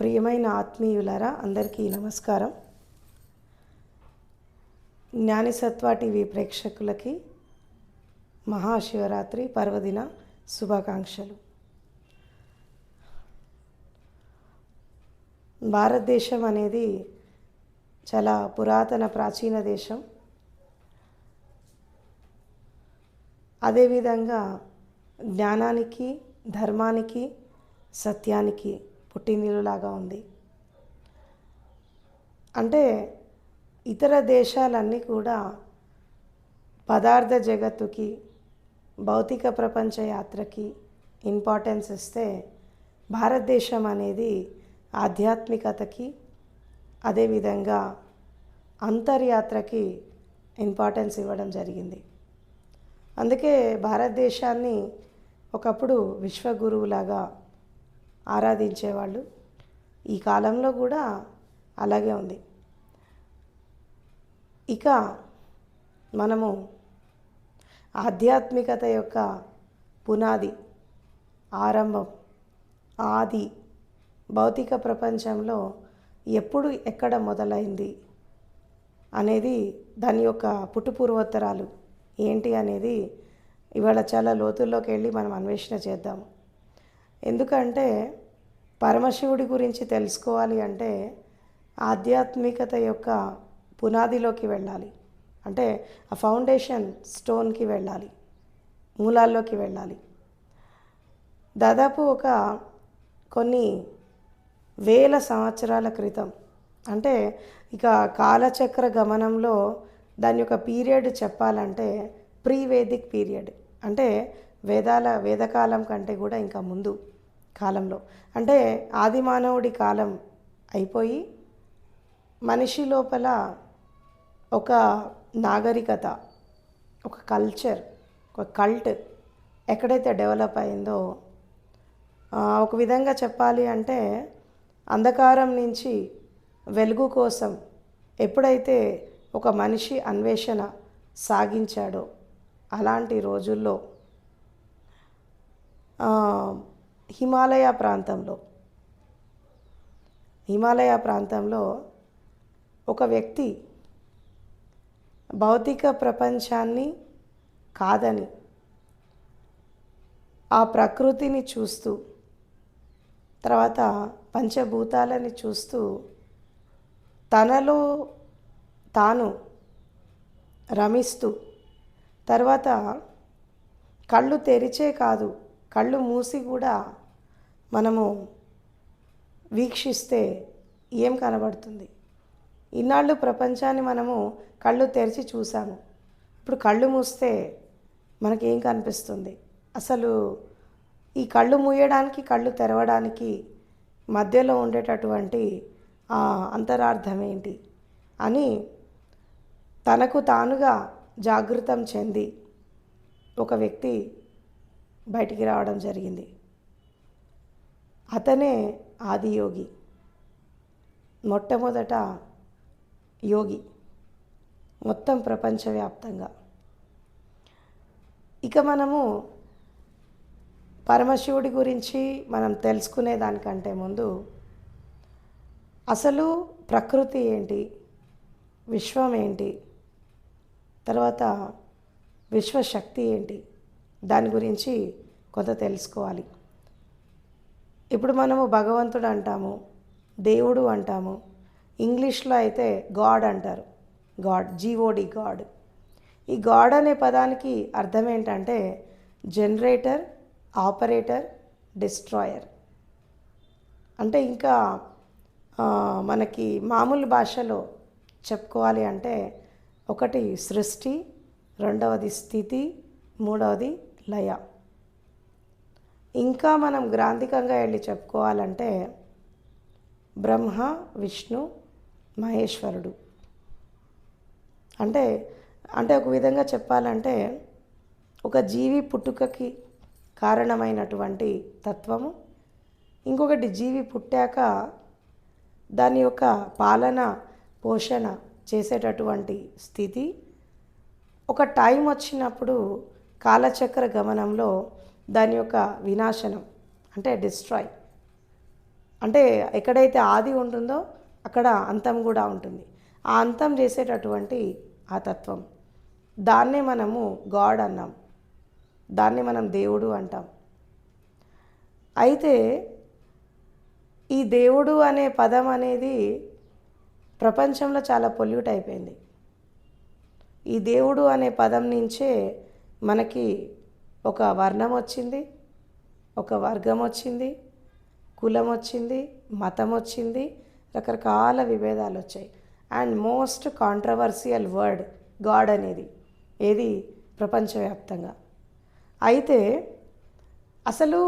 ప్రియమైన ఆత్మీయులారా, అందరికీ నమస్కారం. జ్ఞానిసత్వ టీవీ ప్రేక్షకులకి మహాశివరాత్రి పర్వదిన శుభాకాంక్షలు. భారతదేశం అనేది చాలా పురాతన ప్రాచీన దేశం. అదేవిధంగా జ్ఞానానికి, ధర్మానికి, సత్యానికి పుట్టినిల్లులాగా ఉంది. అంటే ఇతర దేశాలన్నీ కూడా పదార్థ జగత్తుకి, భౌతిక ప్రపంచ యాత్రకి ఇంపార్టెన్స్ ఇస్తే, భారతదేశం అనేది ఆధ్యాత్మికతకి, అదేవిధంగా అంతర్యాత్రకి ఇంపార్టెన్స్ ఇవ్వడం జరిగింది. అందుకే భారతదేశాన్ని ఒకప్పుడు విశ్వగురువులాగా ఆరాధించేవాళ్ళు. ఈ కాలంలో కూడా అలాగే ఉంది. ఇక మనము ఆధ్యాత్మికత యొక్క పునాది, ఆరంభం, ఆది భౌతిక ప్రపంచంలో ఎప్పుడు ఎక్కడ మొదలైంది అనేది, దాని యొక్క పుట్టుపూర్వోత్తరాలు ఏంటి అనేది ఇవాళ చాలా లోతుల్లోకి వెళ్ళి మనం అన్వేషణ చేద్దాము. ఎందుకంటే పరమశివుడి గురించి తెలుసుకోవాలి అంటే ఆధ్యాత్మికత యొక్క పునాదిలోకి వెళ్ళాలి. అంటే ఆ ఫౌండేషన్ స్టోన్కి వెళ్ళాలి, మూలాల్లోకి వెళ్ళాలి. దాదాపు ఒక కొన్ని వేల సంవత్సరాల క్రితం, అంటే ఇక కాలచక్ర గమనంలో దాని యొక్క పీరియడ్ చెప్పాలంటే ప్రీ వేదిక్ పీరియడ్, అంటే వేదకాలం కంటే కూడా ఇంకా ముందు కాలంలో, అంటే ఆది మానవుడి కాలం అయిపోయి మనిషి లోపల ఒక నాగరికత, ఒక కల్చర్, ఒక కల్ట్ ఎక్కడైతే డెవలప్ అయిందో, ఒక విధంగా చెప్పాలి అంటే అంధకారం నుంచి వెలుగు కోసం ఎప్పుడైతే ఒక మనిషి అన్వేషణ సాగించాడో, అలాంటి రోజుల్లో హిమాలయ ప్రాంతంలో ఒక వ్యక్తి భౌతిక ప్రపంచాన్ని కాదని ఆ ప్రకృతిని చూస్తూ, తర్వాత పంచభూతాలని చూస్తూ తనలో తాను రమిస్తూ, తర్వాత కళ్ళు తెరిచే కాదు, కళ్ళు మూసి కూడా మనము వీక్షిస్తే ఏం కనబడుతుంది? ఇన్నాళ్ళు ప్రపంచాన్ని మనము కళ్ళు తెరిచి చూసాము, ఇప్పుడు కళ్ళు మూస్తే మనకేం కనిపిస్తుంది? అసలు ఈ కళ్ళు మూయడానికి, కళ్ళు తెరవడానికి మధ్యలో ఉండేటటువంటి అంతరార్థం ఏంటి అని తనకు తానుగా జాగృతం చెంది ఒక వ్యక్తి బయటికి రావడం జరిగింది. అతనే ఆదియోగి, మొట్టమొదట యోగి మొత్తం ప్రపంచవ్యాప్తంగా. ఇక మనము పరమశివుడి గురించి మనం తెలుసుకునే దానికంటే ముందు అసలు ప్రకృతి ఏంటి, విశ్వం ఏంటి, తర్వాత విశ్వశక్తి ఏంటి, దాని గురించి కొంత తెలుసుకోవాలి. ఇప్పుడు మనము భగవంతుడు అంటాము, దేవుడు అంటాము, ఇంగ్లీష్లో అయితే గాడ్ అంటారు. God, GOD, God. ఈ గాడ్ అనే పదానికి అర్థం ఏంటంటే జనరేటర్, ఆపరేటర్, డిస్ట్రాయర్. అంటే ఇంకా మనకి మామూలు భాషలో చెప్పుకోవాలి అంటే ఒకటి సృష్టి, రెండవది స్థితి, మూడవది లయ. ఇంకా మనం గ్రాంథికంగా వెళ్ళి చెప్పుకోవాలంటే బ్రహ్మ, విష్ణు, మహేశ్వరుడు. అంటే ఒక విధంగా చెప్పాలంటే ఒక జీవి పుట్టుకకి కారణమైనటువంటి తత్వము, ఇంకొకటి జీవి పుట్టాక దాని యొక్క పాలన, పోషణ చేసేటటువంటి స్థితి, ఒక టైం వచ్చినప్పుడు కాలచక్ర గమనంలో దాని యొక్క వినాశనం, అంటే డిస్ట్రాయ్. అంటే ఎక్కడైతే ఆది ఉంటుందో అక్కడ అంతం కూడా ఉంటుంది. ఆ అంతం చేసేటటువంటి ఆ తత్వం, దాన్నే మనము గాడ్ అన్నాం, దాన్ని మనం దేవుడు అంటాం. అయితే ఈ దేవుడు అనే పదం అనేది ప్రపంచంలో చాలా పొల్యూట్ అయిపోయింది. ఈ దేవుడు అనే పదం నుంచే మనకి ఒక వర్ణం వచ్చింది, ఒక వర్గం వచ్చింది, కులం వచ్చింది, మతం వచ్చింది, రకరకాల విభేదాలు వచ్చాయి. And most controversial word God అనేది ఏది ప్రపంచవ్యాప్తంగా. అయితే అసలు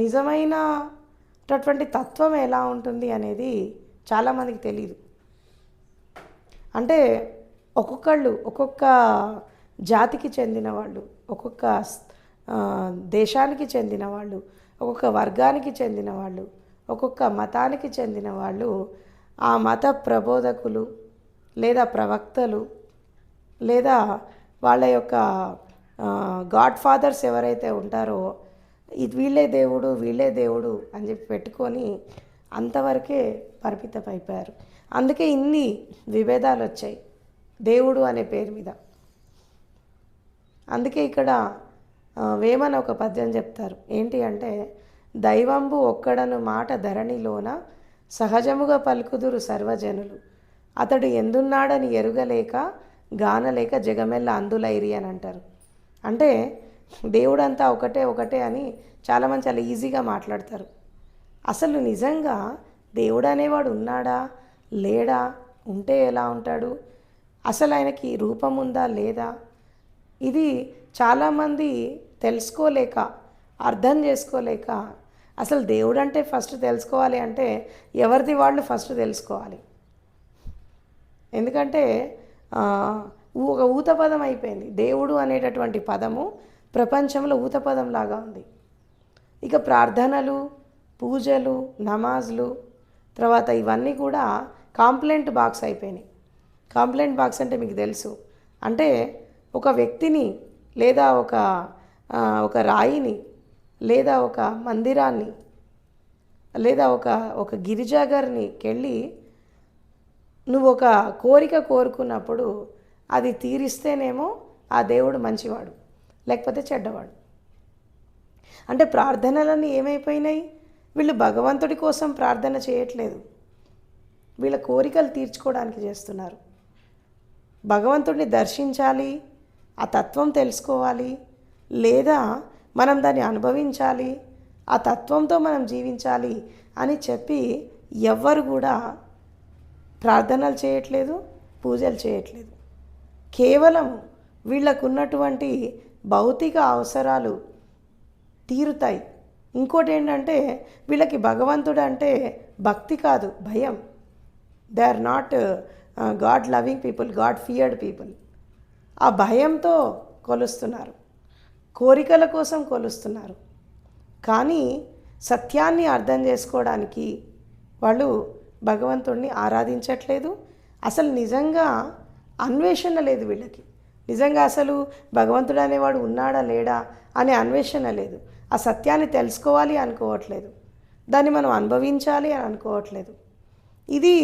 నిజమైనటువంటి తత్వం ఎలా ఉంటుంది అనేది చాలామందికి తెలియదు. అంటే ఒక్కొక్కళ్ళు ఒక్కొక్క జాతికి చెందిన వాళ్ళు, ఒక్కొక్క దేశానికి చెందిన వాళ్ళు, ఒక్కొక్క వర్గానికి చెందిన వాళ్ళు, ఒక్కొక్క మతానికి చెందిన వాళ్ళు ఆ మత ప్రబోధకులు లేదా ప్రవక్తలు లేదా వాళ్ళ యొక్క గాడ్ ఫాదర్స్ ఎవరైతే ఉంటారో వీళ్ళే దేవుడు వీళ్ళే దేవుడు అని చెప్పి పెట్టుకొని అంతవరకే పరిమితమైపోయారు. అందుకే ఇన్ని విభేదాలు వచ్చాయి దేవుడు అనే పేరు మీద. అందుకే ఇక్కడ వేమన ఒక పద్యం చెప్తారు. ఏంటి అంటే, దైవంబు ఒక్కడను మాట ధరణిలోన సహజముగా పలుకుదురు సర్వజనులు, అతడు ఎందున్నాడని ఎరుగలేక గానలేక జగమెల్ల అందులైరి అని అంటారు. అంటే దేవుడంతా ఒకటే ఒకటే అని చాలామంది చాలా ఈజీగా మాట్లాడతారు. అసలు నిజంగా దేవుడు అనేవాడు ఉన్నాడా లేడా, ఉంటే ఎలా ఉంటాడు, అసలు ఆయనకి రూపం ఉందా లేదా, ఇది చాలామంది తెలుసుకోలేక అర్థం చేసుకోలేక, అసలు దేవుడు అంటే ఫస్ట్ తెలుసుకోవాలి అంటే ఎవరిది వాళ్ళు ఫస్ట్ తెలుసుకోవాలి. ఎందుకంటే ఒక ఊతపదం అయిపోయింది దేవుడు అనేటటువంటి పదము, ప్రపంచంలో ఊతపదం లాగా ఉంది. ఇక ప్రార్థనలు, పూజలు, నమాజ్లు, తర్వాత ఇవన్నీ కూడా కాంప్లైంట్ బాక్స్ అయిపోయినాయి. కాంప్లైంట్ బాక్స్ అంటే మీకు తెలుసు, అంటే ఒక వ్యక్తిని లేదా ఒక రాయిని లేదా ఒక మందిరాన్ని లేదా ఒక గిరిజాగారినికి వెళ్ళి నువ్వు ఒక కోరిక కోరుకున్నప్పుడు అది తీరిస్తేనేమో ఆ దేవుడు మంచివాడు లేకపోతే చెడ్డవాడు. అంటే ప్రార్థనలన్నీ ఏమైపోయినాయి, వీళ్ళు భగవంతుడి కోసం ప్రార్థన చేయట్లేదు, వీళ్ళ కోరికలు తీర్చుకోవడానికి చేస్తున్నారు. భగవంతుడిని దర్శించాలి, ఆ తత్వం తెలుసుకోవాలి, లేదా మనం దాన్ని అనుభవించాలి, ఆ తత్వంతో మనం జీవించాలి అని చెప్పి ఎవ్వరు కూడా ప్రార్థనలు చేయట్లేదు, పూజలు చేయట్లేదు. కేవలం వీళ్ళకున్నటువంటి భౌతిక అవసరాలు తీరుతాయి. ఇంకోటి ఏంటంటే, వీళ్ళకి భగవంతుడు అంటే భక్తి కాదు, భయం. They are not God loving people, God feared people. ఆ భయంతో కొలుస్తున్నారు, కోరికల కోసం కొలుస్తున్నారు. కానీ సత్యాన్ని అర్థం చేసుకోవడానికి వాళ్ళు భగవంతుడిని ఆరాధించట్లేదు. అసలు నిజంగా అన్వేషణ లేదు వీళ్ళకి. నిజంగా అసలు భగవంతుడు అనేవాడు ఉన్నాడా లేడా అనే అన్వేషణ లేదు. ఆ సత్యాన్ని తెలుసుకోవాలి అనుకోవట్లేదు, దాన్ని మనం అనుభవించాలి అని అనుకోవట్లేదు. ఇది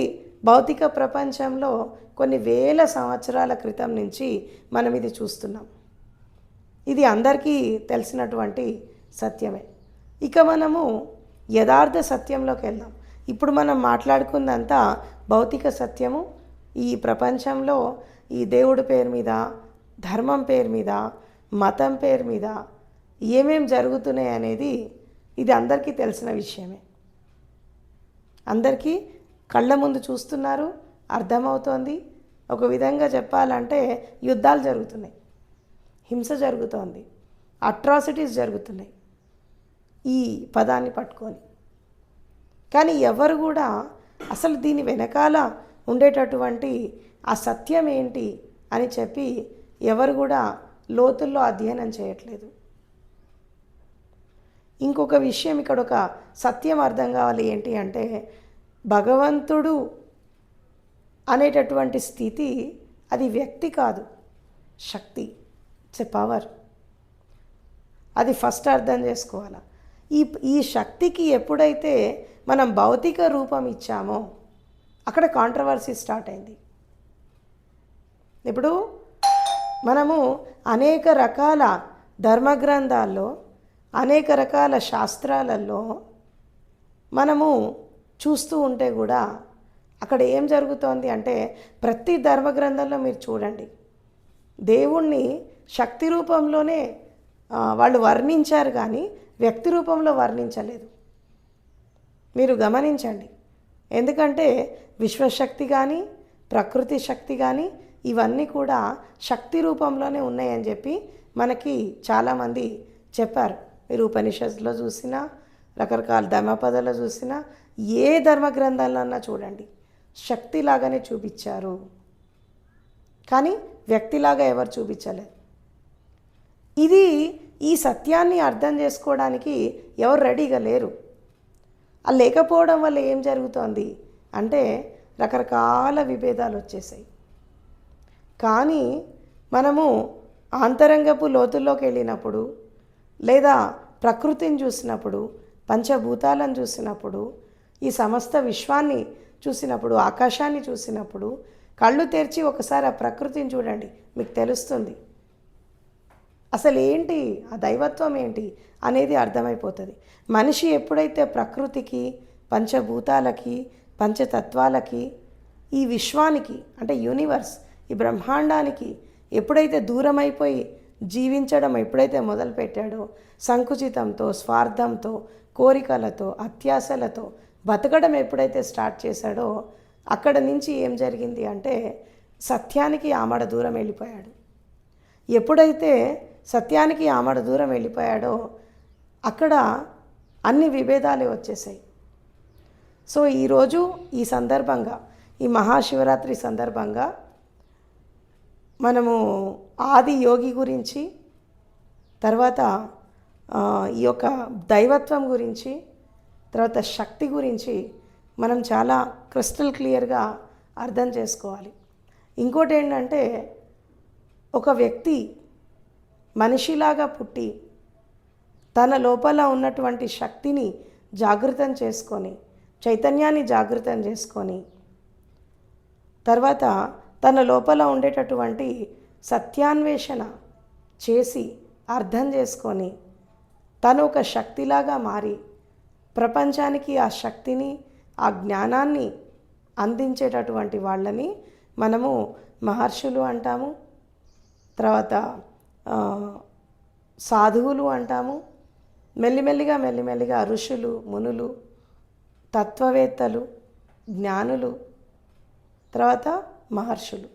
భౌతిక ప్రపంచంలో కొన్ని వేల సంవత్సరాల క్రితం నుంచి మనం ఇది చూస్తున్నాం. ఇది అందరికీ తెలిసినటువంటి సత్యమే. ఇక మనము యథార్థ సత్యంలోకి వెళ్దాం. ఇప్పుడు మనం మాట్లాడుకుందంతా భౌతిక సత్యము. ఈ ప్రపంచంలో ఈ దేవుడి పేరు మీద, ధర్మం పేరు మీద, మతం పేరు మీద ఏమేం జరుగుతున్నాయి అనేది ఇది అందరికీ తెలిసిన విషయమే. అందరికీ కళ్ళ ముందు చూస్తున్నారు, అర్థమవుతోంది. ఒక విధంగా చెప్పాలంటే యుద్ధాలు జరుగుతున్నాయి, హింస జరుగుతోంది, అట్రాసిటీస్ జరుగుతున్నాయి ఈ పదాన్ని పట్టుకొని. కానీ ఎవరు కూడా అసలు దీని వెనకాల ఉండేటటువంటి ఆ సత్యం ఏంటి అని చెప్పి ఎవరు కూడా లోతుల్లో అధ్యయనం చేయట్లేదు. ఇంకొక విషయం, ఇక్కడ ఒక సత్యం అర్థం కావాలి. ఏంటి అంటే, భగవంతుడు అనేటటువంటి స్థితి అది వ్యక్తి కాదు, శక్తి. It's a power. అది ఫస్ట్ అర్థం చేసుకోవాలి. ఈ ఈ శక్తికి ఎప్పుడైతే మనం భౌతిక రూపం ఇచ్చామో అక్కడ కాంట్రవర్సీ స్టార్ట్ అయింది. ఇప్పుడు మనము అనేక రకాల ధర్మగ్రంథాల్లో, అనేక రకాల శాస్త్రాలలో మనము చూస్తూ ఉంటే కూడా అక్కడ ఏం జరుగుతోంది అంటే, ప్రతి ధర్మగ్రంథంలో మీరు చూడండి, దేవుణ్ణి శక్తి రూపంలోనే వాళ్ళు వర్ణించారు కానీ వ్యక్తి రూపంలో వర్ణించలేదు. మీరు గమనించండి. ఎందుకంటే విశ్వశక్తి కానీ ప్రకృతి శక్తి కానీ ఇవన్నీ కూడా శక్తి రూపంలోనే ఉన్నాయని చెప్పి మనకి చాలామంది చెప్పారు. మీరు ఉపనిషత్తులో చూసినా, రకరకాల ధర్మపదాల్లో చూసినా, ఏ ధర్మగ్రంథాలన్నా చూడండి, శక్తిలాగానే చూపించారు, కానీ వ్యక్తిలాగా ఎవరు చూపించలేదు. ఇది ఈ సత్యాన్ని అర్థం చేసుకోవడానికి ఎవరు రెడీగా లేరు. అది లేకపోవడం వల్ల ఏం జరుగుతోంది అంటే రకరకాల విభేదాలు వచ్చేసాయి. కానీ మనము ఆంతరంగపు లోతుల్లోకి వెళ్ళినప్పుడు, లేదా ప్రకృతిని చూసినప్పుడు, పంచభూతాలను చూసినప్పుడు, ఈ సమస్త విశ్వాన్ని చూసినప్పుడు, ఆకాశాన్ని చూసినప్పుడు, కళ్ళు తెరిచి ఒకసారి ఆ ప్రకృతిని చూడండి, మీకు తెలుస్తుంది అసలు ఏంటి ఆ దైవత్వం ఏంటి అనేది అర్థమైపోతుంది. మనిషి ఎప్పుడైతే ప్రకృతికి, పంచభూతాలకి, పంచతత్వాలకి, ఈ విశ్వానికి అంటే యూనివర్స్, ఈ బ్రహ్మాండానికి ఎప్పుడైతే దూరమైపోయి జీవించడం ఎప్పుడైతే మొదలుపెట్టాడో, సంకుచితంతో, స్వార్థంతో, కోరికలతో, అత్యాశలతో బతకడం ఎప్పుడైతే స్టార్ట్ చేశాడో, అక్కడ నుంచి ఏం జరిగింది అంటే సత్యానికి ఆమడ దూరం వెళ్ళిపోయాడు. ఎప్పుడైతే సత్యానికి ఆమడ దూరం వెళ్ళిపోయాడో అక్కడ అన్ని విభేదాలే వచ్చేసాయి. సో ఈరోజు ఈ సందర్భంగా, ఈ మహాశివరాత్రి సందర్భంగా మనము ఆది యోగి గురించి, తర్వాత ఈ యొక్క దైవత్వం గురించి, తర్వాత శక్తి గురించి మనం చాలా క్రిస్టల్ క్లియర్గా అర్థం చేసుకోవాలి. ఇంకోటి ఏంటంటే, ఒక వ్యక్తి మనిషిలాగా పుట్టి తన లోపల ఉన్నటువంటి శక్తిని జాగృతం చేసుకొని, చైతన్యాన్ని జాగృతం చేసుకొని, తర్వాత తన లోపల ఉండేటటువంటి సత్యాన్వేషణ చేసి అర్థం చేసుకొని తను ఒక శక్తిలాగా మారి ప్రపంచానికి ఆ శక్తిని, ఆ జ్ఞానాన్ని అందించేటటువంటి వాళ్ళని మనము మహర్షులు అంటాము, తర్వాత సాధువులు అంటాము, మెల్లిమెల్లిగా ఋషులు, మునులు, తత్వవేత్తలు, జ్ఞానులు, తర్వాత మహర్షులు.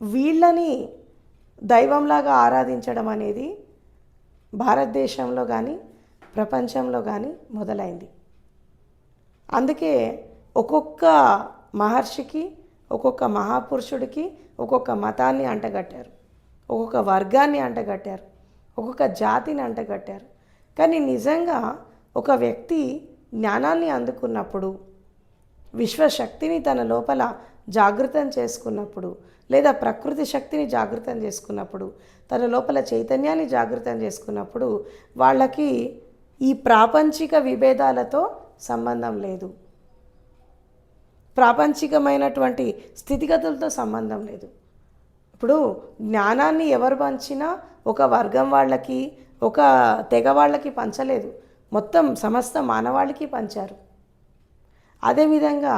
వీళ్ళని దైవంలాగా ఆరాధించడం అనేది భారతదేశంలో కానీ ప్రపంచంలో కానీ మొదలైంది. అందుకే ఒక్కొక్క మహర్షికి, ఒక్కొక్క మహాపురుషుడికి ఒక్కొక్క మతాన్ని అంటగట్టారు, ఒక్కొక్క వర్గాన్ని అంటగట్టారు, ఒక్కొక్క జాతిని అంటగట్టారు. కానీ నిజంగా ఒక వ్యక్తి జ్ఞానాన్ని అందుకున్నప్పుడు, విశ్వశక్తిని తన లోపల జాగృతం చేసుకున్నప్పుడు, లేదా ప్రకృతి శక్తిని జాగృతం చేసుకున్నప్పుడు, తన లోపల చైతన్యాన్ని జాగృతం చేసుకున్నప్పుడు వాళ్ళకి ఈ ప్రాపంచిక విభేదాలతో సంబంధం లేదు, ప్రాపంచికమైనటువంటి స్థితిగతులతో సంబంధం లేదు. ఇప్పుడు జ్ఞానాన్ని ఎవరు పంచినా ఒక వర్గం వాళ్ళకి, ఒక తెగ వాళ్ళకి పంచలేదు, మొత్తం సమస్త మానవాళికి పంచారు. అదేవిధంగా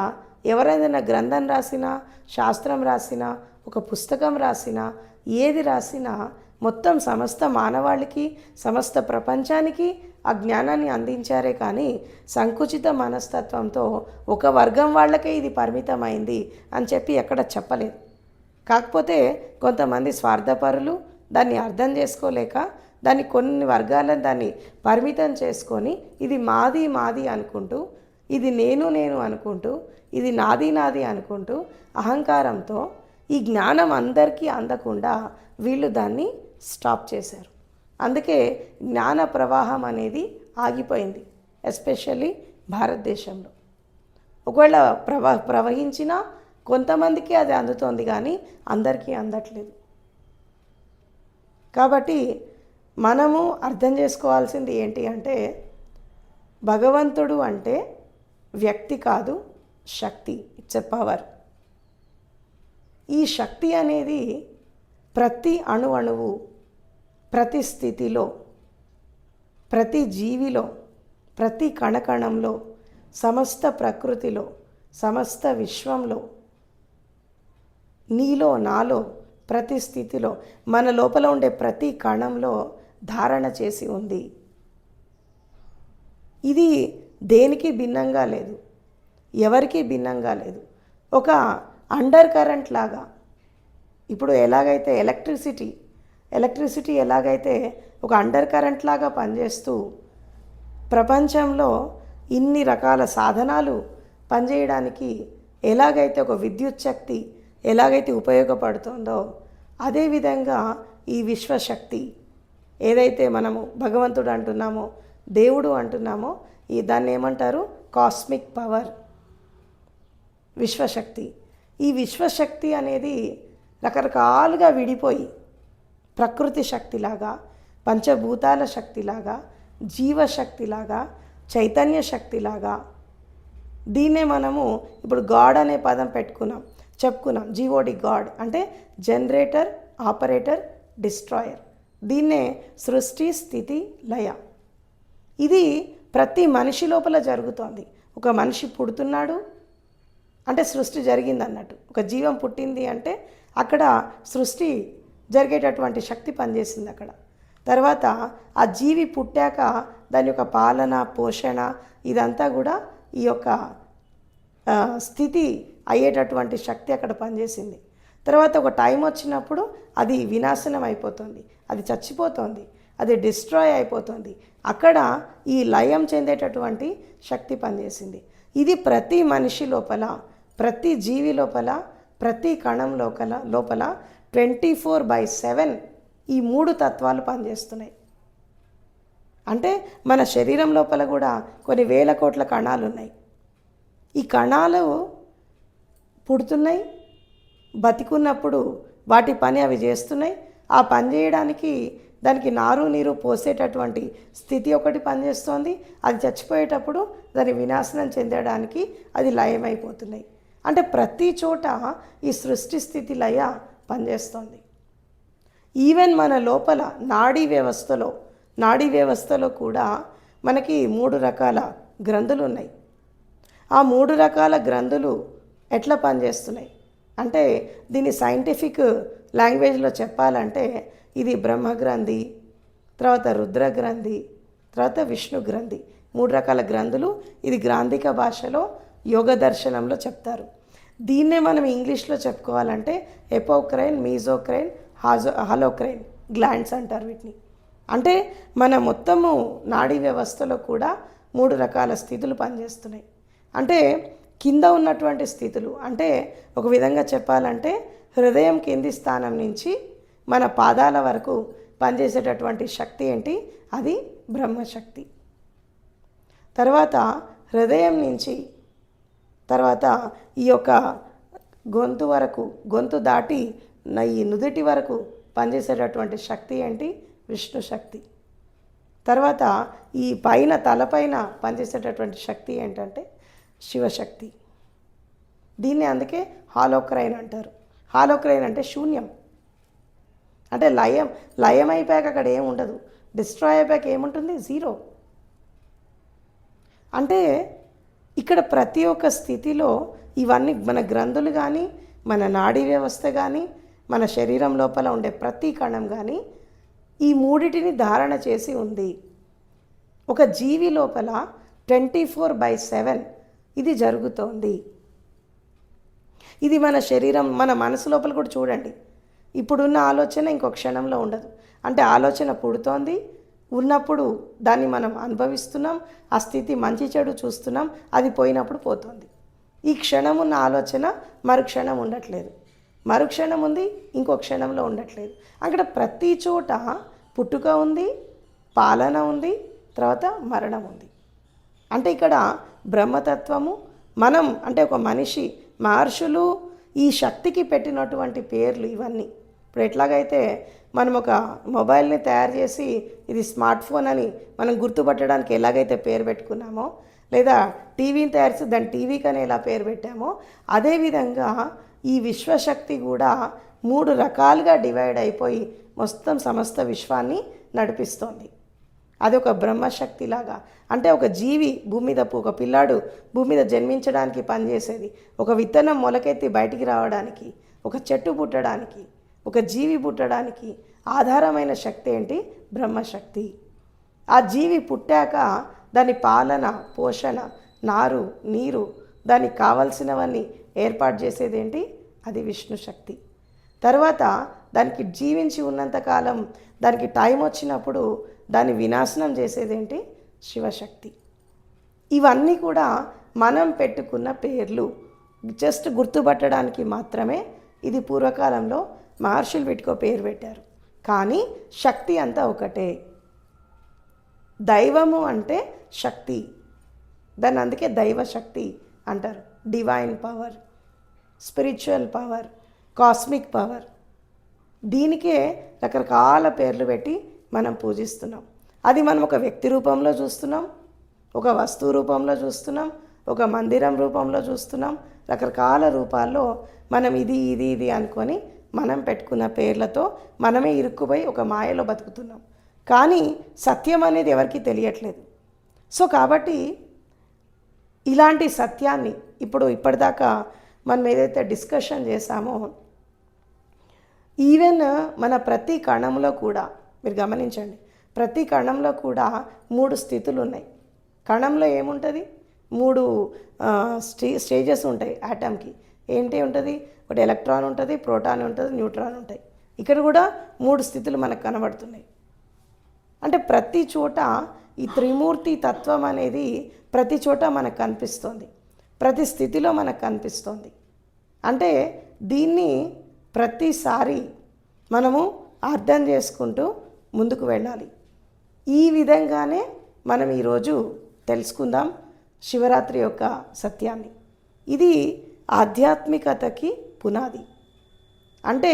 ఎవరైనా గ్రంథం రాసినా, శాస్త్రం రాసినా, ఒక పుస్తకం రాసినా, ఏది రాసినా మొత్తం సమస్త మానవాళికి, సమస్త ప్రపంచానికి ఆ జ్ఞానాన్ని అందించారే కానీ సంకుచిత మనస్తత్వంతో ఒక వర్గం వాళ్ళకే ఇది పరిమితమైంది అని చెప్పి ఎక్కడ చెప్పలేదు. కాకపోతే కొంతమంది స్వార్థపరులు దాన్ని అర్థం చేసుకోలేక దాన్ని కొన్ని వర్గాలను దాన్ని పరిమితం చేసుకొని ఇది మాది మాది అనుకుంటూ, ఇది నేను అనుకుంటూ, ఇది నాది అనుకుంటూ అహంకారంతో ఈ జ్ఞానం అందరికీ అందకుండా వీళ్ళు దాన్ని స్టాప్ చేశారు. అందుకే జ్ఞాన ప్రవాహం అనేది ఆగిపోయింది, ఎస్పెషల్లీ భారతదేశంలో. ఒకవేళ ప్రవహించినా కొంతమందికి అది అందుతోంది కానీ అందరికీ అందట్లేదు. కాబట్టి మనము అర్థం చేసుకోవాల్సింది ఏంటి అంటే, భగవంతుడు అంటే వ్యక్తి కాదు, శక్తి. It's a power. ఈ శక్తి అనేది ప్రతి అణువు, ప్రతి స్థితిలో, ప్రతి జీవిలో, ప్రతి కణకణంలో, సమస్త ప్రకృతిలో, సమస్త విశ్వంలో, నీలో నాలో, ప్రతి స్థితిలో, మన లోపల ఉండే ప్రతి కణంలో ధారణ చేసి ఉంది. ఇది దేనికి భిన్నంగా లేదు, ఎవరికి భిన్నంగా లేదు. ఒక అండర్ కరెంట్ లాగా, ఇప్పుడు ఎలాగైతే ఎలక్ట్రిసిటీ ఎలాగైతే ఒక అండర్ కరెంట్ లాగా పనిచేస్తూ ప్రపంచంలో ఇన్ని రకాల సాధనాలు పనిచేయడానికి ఎలాగైతే ఒక విద్యుత్ శక్తి ఎలాగైతే ఉపయోగపడుతుందో, అదేవిధంగా ఈ విశ్వశక్తి ఏదైతే మనము భగవంతుడు అంటున్నామో, దేవుడు అంటున్నామో, దాన్ని ఏమంటారు? కాస్మిక్ పవర్, విశ్వశక్తి. ఈ విశ్వశక్తి అనేది రకరకాలుగా విడిపోయి ప్రకృతి శక్తిలాగా, పంచభూతాల శక్తిలాగా, జీవశక్తిలాగా, చైతన్య శక్తిలాగా, దీన్నే మనము ఇప్పుడు గాడ్ అనే పదం చెప్పుకున్నాం. జీఓడి గాడ్ అంటే జనరేటర్, ఆపరేటర్, డిస్ట్రాయర్. దీన్నే సృష్టి, స్థితి, లయ. ఇది ప్రతి మనిషి లోపల జరుగుతోంది. ఒక మనిషి పుడుతున్నాడు అంటే సృష్టి జరిగింది అన్నట్టు. ఒక జీవం పుట్టింది అంటే అక్కడ సృష్టి జరిగేటటువంటి శక్తి పనిచేసింది అక్కడ. తర్వాత ఆ జీవి పుట్టాక దాని యొక్క పాలన, పోషణ ఇదంతా కూడా ఈ యొక్క స్థితి అయ్యేటటువంటి శక్తి అక్కడ పనిచేసింది. తర్వాత ఒక టైం వచ్చినప్పుడు అది వినాశనం అయిపోతుంది, అది చచ్చిపోతుంది, అది డిస్ట్రాయ్ అయిపోతుంది. అక్కడ ఈ లయం చెందేటటువంటి శక్తి పనిచేసింది. ఇది ప్రతి మనిషి లోపల, ప్రతి జీవి లోపల, ప్రతి కణం లోపల 24/7 ఈ 3 తత్వాలు పనిచేస్తున్నాయి. అంటే మన శరీరం లోపల కూడా కొన్ని వేల కోట్ల కణాలు ఉన్నాయి. ఈ కణాలు పుడుతున్నాయి, బతికున్నప్పుడు వాటి పని అవి చేస్తున్నాయి. ఆ పని చేయడానికి దానికి నారు నీరు పోసేటటువంటి స్థితి ఒకటి పనిచేస్తోంది. అది చచ్చిపోయేటప్పుడు దాని వినాశనం చెందడానికి అది లయమైపోతున్నాయి. అంటే ప్రతి చోట ఈ సృష్టి స్థితి లయ పనిచేస్తోంది. ఈవెన్ మన లోపల నాడీ వ్యవస్థలో కూడా మనకి 3 రకాల గ్రంథులు ఉన్నాయి. ఆ 3 రకాల గ్రంథులు ఎట్లా పనిచేస్తున్నాయి అంటే, దీన్ని సైంటిఫిక్ లాంగ్వేజ్లో చెప్పాలంటే ఇది బ్రహ్మగ్రంథి, తర్వాత రుద్రగ్రంథి, తర్వాత విష్ణు గ్రంథి. 3 రకాల గ్రంథులు. ఇది గ్రాంధిక భాషలో యోగ దర్శనంలో చెప్తారు. దీన్నే మనం ఇంగ్లీష్లో చెప్పుకోవాలంటే ఎపోక్రైన్, మీజోక్రైన్, హాలోక్రైన్ గ్లాండ్స్ అంటారు వీటిని. అంటే మన మొత్తము నాడీ వ్యవస్థలో కూడా 3 రకాల స్థితులు పనిచేస్తున్నాయి. అంటే కింద ఉన్నటువంటి స్థితులు, అంటే ఒక విధంగా చెప్పాలంటే హృదయం కింది స్థానం నుంచి మన పాదాల వరకు పనిచేసేటటువంటి శక్తి ఏంటి? అది బ్రహ్మశక్తి. తర్వాత హృదయం నుంచి తర్వాత ఈ యొక్క గొంతు వరకు, గొంతు దాటి ఈ నుదిటి వరకు పనిచేసేటటువంటి శక్తి ఏంటి? విష్ణు శక్తి. తర్వాత ఈ పైన తలపైన పనిచేసేటటువంటి శక్తి ఏంటంటే శివశక్తి. దీన్ని అందుకే హాలోక్రైన్ అంటారు. హాలోక్రైన్ అంటే శూన్యం, అంటే లయం అయిపోయాక అక్కడ ఏమి ఉండదు. డిస్ట్రాయ్ అయిపోయాక ఏముంటుంది? జీరో. అంటే ఇక్కడ ప్రతి ఒక్క స్థితిలో ఇవన్నీ మన గ్రంథులు కానీ, మన నాడీ వ్యవస్థ కానీ, మన శరీరం లోపల ఉండే ప్రతి కణం కానీ ఈ 3టిని ధారణ చేసి ఉంది. ఒక జీవి లోపల 24/7 ఇది జరుగుతోంది. ఇది మన శరీరం, మన మనసు లోపల కూడా చూడండి. ఇప్పుడున్న ఆలోచన ఇంకో క్షణంలో ఉండదు. అంటే ఆలోచన పుడుతోంది, ఉన్నప్పుడు దాన్ని మనం అనుభవిస్తున్నాం, ఆ స్థితి మంచి చెడు చూస్తున్నాం, అది పోయినప్పుడు పోతుంది. ఈ క్షణం ఉన్న ఆలోచన మరుక్షణం ఉండట్లేదు, మరుక్షణం ఉంది, ఇంకో క్షణంలో ఉండట్లేదు. అక్కడ ప్రతి చోట పుట్టుక ఉంది, పాలన ఉంది, తర్వాత మరణం ఉంది. అంటే ఇక్కడ బ్రహ్మతత్వము, మనం అంటే ఒక మనిషి, మహర్షులు ఈ శక్తికి పెట్టినటువంటి పేర్లు ఇవన్నీ. ఇప్పుడు ఎట్లాగైతే మనం ఒక మొబైల్ని తయారు చేసి ఇది స్మార్ట్ ఫోన్ అని మనం గుర్తుపట్టడానికి ఎలాగైతే పేరు పెట్టుకున్నామో, లేదా టీవీని తయారు చేసి దాని టీవీకి అని ఎలా పేరు పెట్టామో, అదేవిధంగా ఈ విశ్వశక్తి కూడా 3 రకాలుగా డివైడ్ అయిపోయి మొత్తం సమస్త విశ్వాన్ని నడిపిస్తోంది. అది ఒక బ్రహ్మశక్తిలాగా. అంటే ఒక జీవి భూమి మీద, ఒక పిల్లాడు భూమి మీద జన్మించడానికి పనిచేసేది, ఒక విత్తనం మొలకెత్తి బయటికి రావడానికి, ఒక చెట్టు పుట్టడానికి, ఒక జీవి పుట్టడానికి ఆధారమైన శక్తి ఏంటి? బ్రహ్మశక్తి. ఆ జీవి పుట్టాక దాని పాలన, పోషణ, నారు, నీరు, దానికి కావలసినవన్నీ ఏర్పాటు చేసేది ఏంటి? అది విష్ణు శక్తి. తర్వాత దానికి జీవించి ఉన్నంతకాలం దానికి టైం వచ్చినప్పుడు దాన్ని వినాశనం చేసేదేంటి? శివశక్తి. ఇవన్నీ కూడా మనం పెట్టుకున్న పేర్లు, జస్ట్ గుర్తుపట్టడానికి మాత్రమే. ఇది పూర్వకాలంలో మహర్షులు వీటికో పేరు పెట్టారు, కానీ శక్తి అంతా ఒకటే. దైవము అంటే శక్తి, దాన్ని అందుకే దైవశక్తి అంటారు. Divine power, spiritual power, cosmic power. దీనికే రకరకాల పేర్లు పెట్టి మనం పూజిస్తున్నాం. అది మనం ఒక వ్యక్తి రూపంలో చూస్తున్నాం, ఒక వస్తువు రూపంలో చూస్తున్నాం, ఒక మందిరం రూపంలో చూస్తున్నాం. రకరకాల రూపాల్లో మనం ఇది ఇది ఇది అనుకొని మనం పెట్టుకున్న పేర్లతో మనమే ఇరుక్కుపోయి ఒక మాయలో బతుకుతున్నాం. కానీ సత్యం అనేది ఎవరికీ తెలియట్లేదు. సో కాబట్టి ఇలాంటి సత్యాన్ని ఇప్పటిదాకా మనం ఏదైతే డిస్కషన్ చేశామో, ఈవెన్ మన ప్రతి కణంలో కూడా మీరు గమనించండి, ప్రతి కణంలో కూడా 3 స్థితులు ఉన్నాయి. కణంలో ఏముంటుంది? 3 స్టేజెస్ ఉంటాయి యాటమ్కి. ఏంటి ఉంటుంది? ఒకటి ఎలక్ట్రాన్ ఉంటుంది, ప్రోటాన్ ఉంటుంది, న్యూట్రాన్ ఉంటాయి. ఇక్కడ కూడా 3 స్థితులు మనకు కనబడుతున్నాయి. అంటే ప్రతి చోట ఈ త్రిమూర్తి తత్వం అనేది ప్రతి చోట మనకు కనిపిస్తుంది, ప్రతి స్థితిలో మనకు కనిపిస్తుంది. అంటే దీన్ని ప్రతిసారి మనము అర్థం చేసుకుంటూ ముందుకు వెళ్ళాలి. ఈ విధంగానే మనం ఈరోజు తెలుసుకుందాం శివరాత్రి యొక్క సత్యాన్ని. ఇది ఆధ్యాత్మికతకి పునాది. అంటే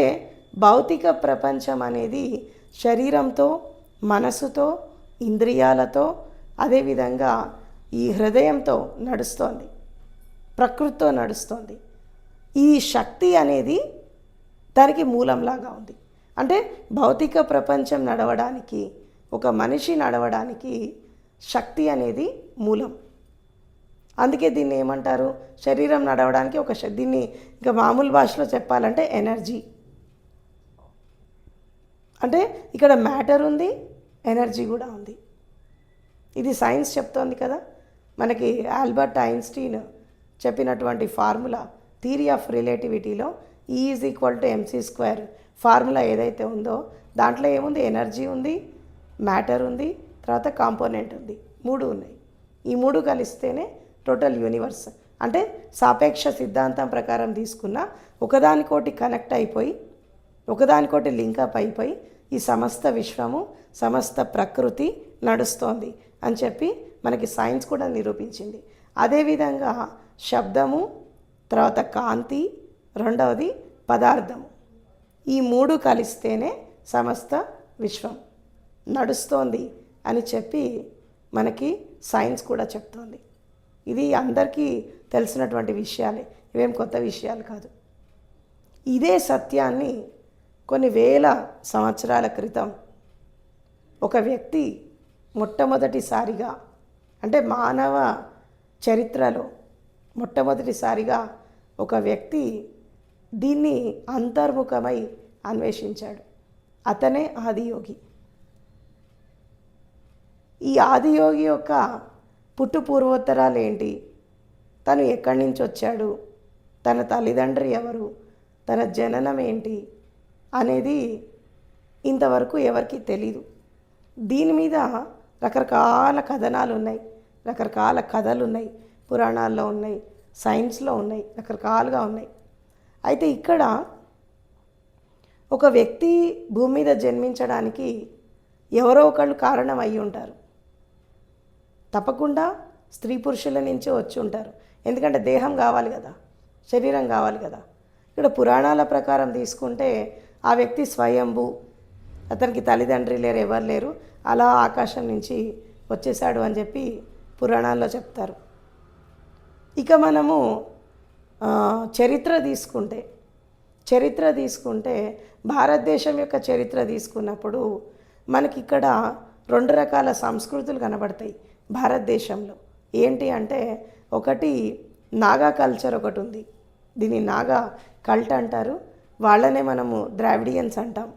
భౌతిక ప్రపంచం అనేది శరీరంతో, మనసుతో, ఇంద్రియాలతో, అదేవిధంగా ఈ హృదయంతో నడుస్తోంది, ప్రకృతితో నడుస్తోంది. ఈ శక్తి అనేది దానికి మూలంలాగా ఉంది. అంటే భౌతిక ప్రపంచం నడవడానికి, ఒక మనిషి నడవడానికి శక్తి అనేది మూలం. అందుకే దీన్ని ఏమంటారు? శరీరం నడవడానికి దీన్ని ఇంకా మామూలు భాషలో చెప్పాలంటే ఎనర్జీ. అంటే ఇక్కడ మ్యాటర్ ఉంది, ఎనర్జీ కూడా ఉంది. ఇది సైన్స్ చెప్తోంది కదా. మనకి ఆల్బర్ట్ ఐన్స్టీన్ చెప్పినటువంటి ఫార్ములా, థియరీ ఆఫ్ రిలేటివిటీలో E = mc² ఫార్ములా ఏదైతే ఉందో దాంట్లో ఏముంది? ఎనర్జీ ఉంది, మ్యాటర్ ఉంది, తర్వాత కాంపోనెంట్ ఉంది. 3 ఉన్నాయి. ఈ 3 కలిస్తేనే టోటల్ యూనివర్స్. అంటే సాపేక్ష సిద్ధాంతం ప్రకారం తీసుకున్న ఒకదానికోటి కనెక్ట్ అయిపోయి, ఒకదానికోటి లింకప్ అయిపోయి ఈ సమస్త విశ్వము, సమస్త ప్రకృతి నడుస్తోంది అని చెప్పి మనకి సైన్స్ కూడా నిరూపించింది. అదేవిధంగా శబ్దము, తర్వాత కాంతి, రెండవది పదార్థము, ఈ 3 కలిస్తేనే సమస్త విశ్వం నడుస్తోంది అని చెప్పి మనకి సైన్స్ కూడా చెప్తోంది. ఇది అందరికీ తెలిసినటువంటి విషయాలే, ఇవేం కొత్త విషయాలు కాదు. ఇదే సత్యాన్ని కొన్ని వేల సంవత్సరాల క్రితం ఒక వ్యక్తి మొట్టమొదటిసారిగా, అంటే మానవ చరిత్రలో మొట్టమొదటిసారిగా ఒక వ్యక్తి దీన్ని అంతర్ముఖమై అన్వేషించాడు. అతనే ఆదియోగి. ఈ ఆదియోగి యొక్క పుట్టు పూర్వోత్తరాలు ఏంటి, తను ఎక్కడి నుంచి వచ్చాడు, తన తల్లిదండ్రి ఎవరు, తన జననం ఏంటి అనేది ఇంతవరకు ఎవరికి తెలీదు. దీని మీద రకరకాల కథనాలు ఉన్నాయి, రకరకాల కథలు ఉన్నాయి, పురాణాల్లో ఉన్నాయి, సైన్స్లో ఉన్నాయి, రకరకాలుగా ఉన్నాయి. అయితే ఇక్కడ ఒక వ్యక్తి భూమి మీద జన్మించడానికి ఎవరో ఒకళ్ళు కారణం అయి ఉంటారు. తప్పకుండా స్త్రీ పురుషుల నుంచే వచ్చి ఉంటారు. ఎందుకంటే దేహం కావాలి కదా, శరీరం కావాలి కదా. ఇక్కడ పురాణాల ప్రకారం తీసుకుంటే ఆ వ్యక్తి స్వయంభూ, అతనికి తల్లిదండ్రి లేరు, ఎవరు లేరు, అలా ఆకాశం నుంచి వచ్చేసాడు అని చెప్పి పురాణాల్లో చెప్తారు. ఇక మనము చరిత్ర తీసుకుంటే భారతదేశం యొక్క చరిత్ర తీసుకున్నప్పుడు మనకి ఇక్కడ 2 రకాల సంస్కృతులు కనబడతాయి భారతదేశంలో. ఏంటి అంటే, ఒకటి నాగా కల్చర్ ఒకటి ఉంది, దీన్ని నాగా కల్ట్ అంటారు, వాళ్ళనే మనము ద్రావిడియన్స్ అంటాం.